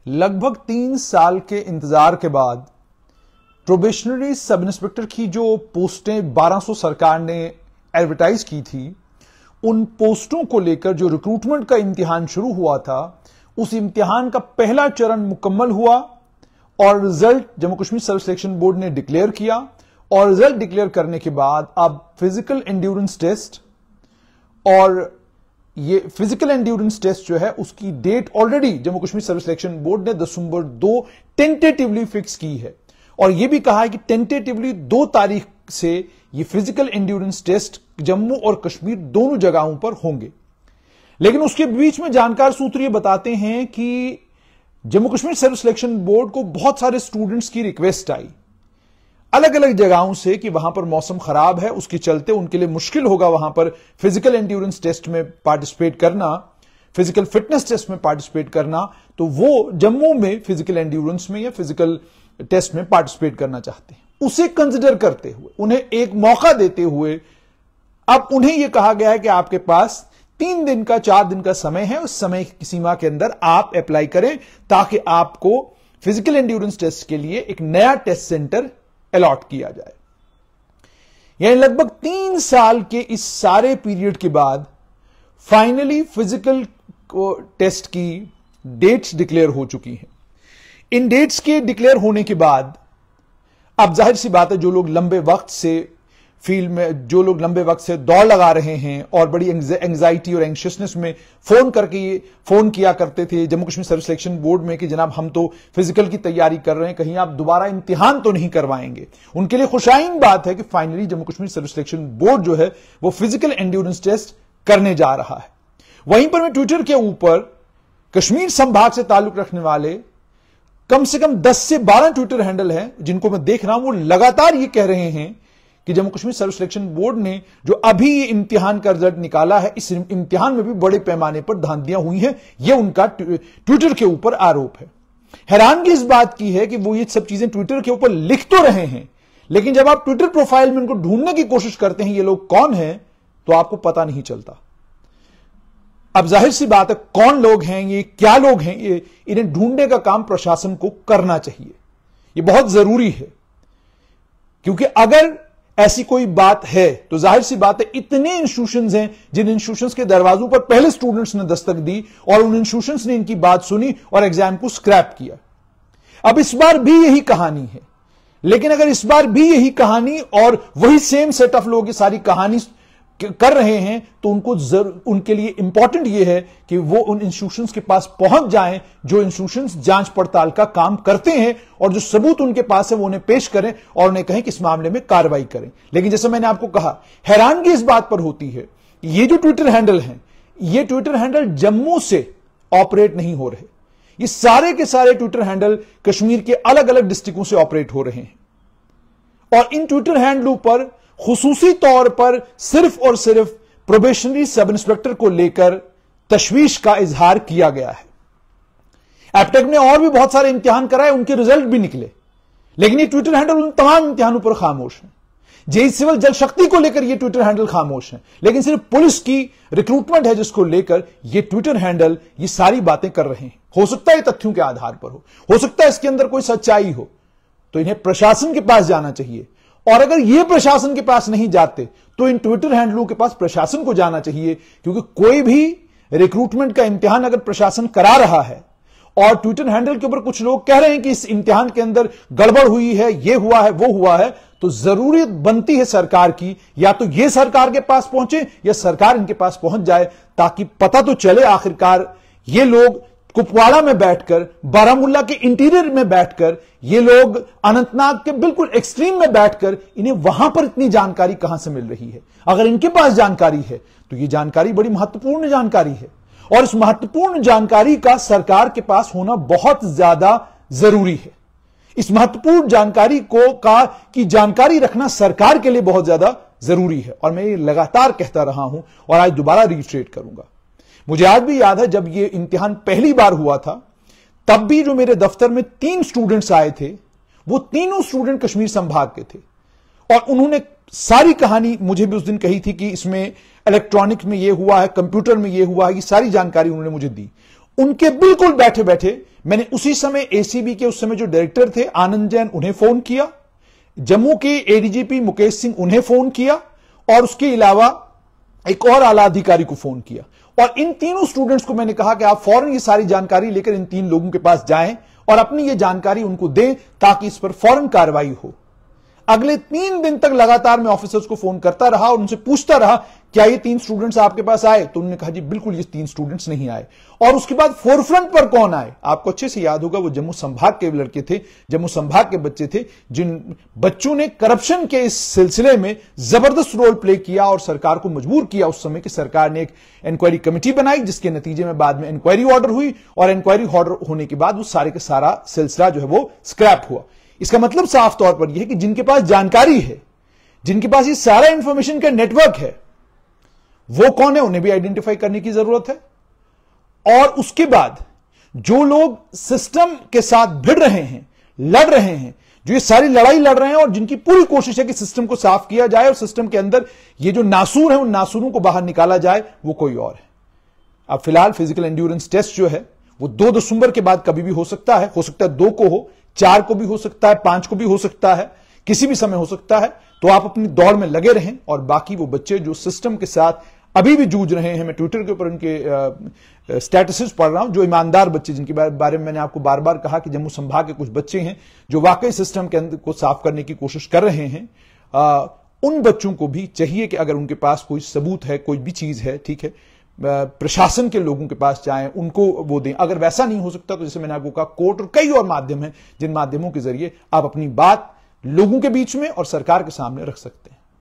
लगभग 3 साल के इंतजार के बाद प्रोबेशनरी सब इंस्पेक्टर की जो पोस्टें 1200 सरकार ने एडवर्टाइज की थी, उन पोस्टों को लेकर जो रिक्रूटमेंट का इम्तिहान शुरू हुआ था, उस इम्तिहान का पहला चरण मुकम्मल हुआ और result Jammu Kashmir service selection board ने डिक्लेयर किया। और रिजल्ट डिक्लेयर करने के बाद अब फिजिकल एंड्योरेंस टेस्ट, और ये फिजिकल एंड्योरेंस टेस्ट जो है उसकी date already Jammu Kashmir service selection board ने दिसंबर 2 टेंटेटिवली फिक्स की है। और यह भी कहा है कि टेंटेटिवली 2 तारीख से ये फिजिकल एंड्योरेंस टेस्ट जम्मू और कश्मीर दोनों जगहों पर होंगे। लेकिन उसके बीच में जानकार सूत्र ये बताते हैं कि Jammu Kashmir service selection board को बहुत सारे स्टूडेंट्स की रिक्वेस्ट आई अलग अलग जगहों से कि वहां पर मौसम खराब है, उसके चलते उनके लिए मुश्किल होगा वहां पर फिजिकल एंड्योरेंस टेस्ट में पार्टिसिपेट करना, फिजिकल फिटनेस टेस्ट में पार्टिसिपेट करना। तो वो जम्मू में फिजिकल एंड्योरेंस में या फिजिकल टेस्ट में पार्टिसिपेट करना चाहते हैं। उसे कंसिडर करते हुए, उन्हें एक मौका देते हुए अब उन्हें यह कहा गया है कि आपके पास 3 दिन का 4 दिन का समय है, उस समय की सीमा के अंदर आप अप्लाई करें ताकि आपको फिजिकल एंड्योरेंस टेस्ट के लिए एक नया टेस्ट सेंटर अलॉट किया जाए। यानी लगभग 3 साल के इस सारे पीरियड के बाद फाइनली फिजिकल टेस्ट की डेट्स डिक्लेयर हो चुकी हैं। इन डेट्स के डिक्लेयर होने के बाद अब जाहिर सी बात है, जो लोग लंबे वक्त से फील्ड में, जो लोग लंबे वक्त से दौड़ लगा रहे हैं और बड़ी एंजाइटी और एंशियसनेस में फोन किया करते थे Jammu Kashmir service selection board में कि जनाब हम तो फिजिकल की तैयारी कर रहे हैं, कहीं आप दोबारा इम्तिहान तो नहीं करवाएंगे। उनके लिए खुशाइन बात है कि finally Jammu Kashmir service selection board जो है वो फिजिकल एंड्योरेंस टेस्ट करने जा रहा है। वहीं पर मैं ट्विटर के ऊपर कश्मीर संभाग से ताल्लुक रखने वाले कम से कम 10 से 12 ट्विटर हैंडल हैं जिनको मैं देख रहा हूं, वो लगातार ये कह रहे हैं कि Jammu Kashmir service selection board ने जो अभी ये इम्तिहान का रिजल्ट निकाला है, इस इम्तिहान में भी बड़े पैमाने पर धांधियां हुई हैं। यह उनका ट्विटर के ऊपर आरोप है। हैरानगी इस बात की है कि वो ये सब चीजें ट्विटर के ऊपर लिख तो रहे हैं, लेकिन जब आप ट्विटर प्रोफाइल में उनको ढूंढने की कोशिश करते हैं ये लोग कौन हैं, तो आपको पता नहीं चलता। अब जाहिर सी बात है, कौन लोग हैं ये, क्या लोग हैं ये, इन्हें ढूंढने का काम प्रशासन को करना चाहिए। ये बहुत जरूरी है, क्योंकि अगर ऐसी कोई बात है तो जाहिर सी बात है इतने इंस्टीट्यूशंस हैं जिन इंस्टीट्यूशंस के दरवाजों पर पहले स्टूडेंट्स ने दस्तक दी और उन इंस्टीट्यूशंस ने इनकी बात सुनी और एग्जाम को स्क्रैप किया। अब इस बार भी यही कहानी है, लेकिन अगर इस बार भी यही कहानी और वही सेम सेट ऑफ लोग ये सारी कहानी कर रहे हैं तो उनके लिए इंपॉर्टेंट यह है कि वो उन इंस्टीट्यूशंस के पास पहुंच जाएं जो इंस्टीट्यूशंस जांच पड़ताल का काम करते हैं, और जो सबूत उनके पास है वो उन्हें पेश करें और उन्हें कहें कि इस मामले में कार्रवाई करें। लेकिन जैसे मैंने आपको कहा, हैरानगी इस बात पर होती है, ये जो ट्विटर हैंडल हैं, ये ट्विटर हैंडल जम्मू से ऑपरेट नहीं हो रहे। ये सारे के सारे ट्विटर हैंडल कश्मीर के अलग अलग डिस्ट्रिक्टों से ऑपरेट हो रहे हैं। और इन ट्विटर हैंडलों पर खुसूसी तौर पर सिर्फ और सिर्फ प्रोबेशनरी सब इंस्पेक्टर को लेकर तशवीश का इजहार किया गया है। एपटेक ने और भी बहुत सारे इम्तिहान कराए, उनके रिजल्ट भी निकले, लेकिन ये ट्विटर हैंडल उन तमाम इम्तिहानों पर खामोश हैं। जेई सिविल जल शक्ति को लेकर ये ट्विटर हैंडल खामोश हैं, लेकिन सिर्फ पुलिस की रिक्रूटमेंट है जिसको लेकर ये ट्विटर हैंडल ये सारी बातें कर रहे हैं। हो सकता है तथ्यों के आधार पर हो सकता है इसके अंदर कोई सच्चाई हो, तो इन्हें प्रशासन के पास जाना चाहिए। और अगर ये प्रशासन के पास नहीं जाते तो इन ट्विटर हैंडलों के पास प्रशासन को जाना चाहिए, क्योंकि कोई भी रिक्रूटमेंट का इम्तिहान अगर प्रशासन करा रहा है और ट्विटर हैंडल के ऊपर कुछ लोग कह रहे हैं कि इस इम्तिहान के अंदर गड़बड़ हुई है, ये हुआ है, वो हुआ है, तो जरूरत बनती है सरकार की, या तो ये सरकार के पास पहुंचे या सरकार इनके पास पहुंच जाए, ताकि पता तो चले आखिरकार ये लोग कुपवाड़ा में बैठकर, बारामूला के इंटीरियर में बैठकर, ये लोग अनंतनाग के बिल्कुल एक्सट्रीम में बैठकर, इन्हें वहां पर इतनी जानकारी कहां से मिल रही है। अगर इनके पास जानकारी है तो ये जानकारी बड़ी महत्वपूर्ण जानकारी है, और इस महत्वपूर्ण जानकारी का सरकार के पास होना बहुत ज्यादा जरूरी है। इस महत्वपूर्ण जानकारी की जानकारी रखना सरकार के लिए बहुत ज्यादा जरूरी है, और मैं ये लगातार कहता रहा हूं और आज दोबारा रिट्रेट करूंगा। मुझे आज भी याद है जब ये इम्तिहान पहली बार हुआ था, तब भी जो मेरे दफ्तर में 3 स्टूडेंट्स आए थे, वो तीनों स्टूडेंट कश्मीर संभाग के थे, और उन्होंने सारी कहानी मुझे भी उस दिन कही थी कि इसमें इलेक्ट्रॉनिक्स में ये हुआ है, कंप्यूटर में ये हुआ है, ये सारी जानकारी उन्होंने मुझे दी। उनके बिल्कुल बैठे बैठे मैंने उसी समय एसीबी के उस समय जो डायरेक्टर थे आनंद जैन उन्हें फोन किया, जम्मू के एडीजीपी मुकेश सिंह उन्हें फोन किया और उसके अलावा एक और आला अधिकारी को फोन किया। और इन तीनों स्टूडेंट्स को मैंने कहा कि आप फौरन ये सारी जानकारी लेकर इन 3 लोगों के पास जाएं और अपनी ये जानकारी उनको दें ताकि इस पर फौरन कार्रवाई हो। अगले 3 दिन तक लगातार मैं ऑफिसर्स को फोन करता रहा और उनसे पूछता रहा क्या ये 3 स्टूडेंट्स आपके पास आए, तो उन्होंने कहा जी बिल्कुल ये 3 स्टूडेंट्स नहीं आए। और उसके बाद फोरफ्रंट पर कौन आए, आपको अच्छे से याद होगा, वो जम्मू संभाग के लड़के थे, जम्मू संभाग के बच्चे थे, जिन बच्चों ने करप्शन के इस सिलसिले में जबरदस्त रोल प्ले किया और सरकार को मजबूर किया उस समय कि सरकार ने एक इंक्वायरी कमेटी बनाई जिसके नतीजे में बाद में इंक्वायरी ऑर्डर हुई और इंक्वायरी ऑर्डर होने के बाद वो सारे का सारा सिलसिला जो है वो स्क्रैप हुआ। इसका मतलब साफ तौर पर यह है कि जिनके पास जानकारी है, जिनके पास ये सारा इंफॉर्मेशन का नेटवर्क है, वो कौन है उन्हें भी आइडेंटिफाई करने की जरूरत है। और उसके बाद जो लोग सिस्टम के साथ भिड़ रहे हैं, लड़ रहे हैं, जो ये सारी लड़ाई लड़ रहे हैं और जिनकी पूरी कोशिश है कि सिस्टम को साफ किया जाए और सिस्टम के अंदर ये जो नासूर है उन नासूरों को बाहर निकाला जाए, वो कोई और है। अब फिलहाल फिजिकल एंड्योरेंस टेस्ट जो है वो 2 दिसंबर के बाद कभी भी हो सकता है 2 को हो, 4 को भी हो सकता है, 5 को भी हो सकता है, किसी भी समय हो सकता है। तो आप अपनी दौड़ में लगे रहें और बाकी वो बच्चे जो सिस्टम के साथ अभी भी जूझ रहे हैं, मैं ट्विटर के ऊपर उनके स्टेटसेस पढ़ रहा हूं, जो ईमानदार बच्चे जिनके बारे में मैंने आपको बार बार कहा कि जम्मू संभाग के कुछ बच्चे हैं जो वाकई सिस्टम के अंदर को साफ करने की कोशिश कर रहे हैं, उन बच्चों को भी चाहिए कि अगर उनके पास कोई सबूत है, कोई भी चीज है, ठीक है, प्रशासन के लोगों के पास जाएं, उनको वो दें। अगर वैसा नहीं हो सकता तो जैसे मैंने आपको कहा कोर्ट और कई और माध्यम हैं जिन माध्यमों के जरिए आप अपनी बात लोगों के बीच में और सरकार के सामने रख सकते हैं।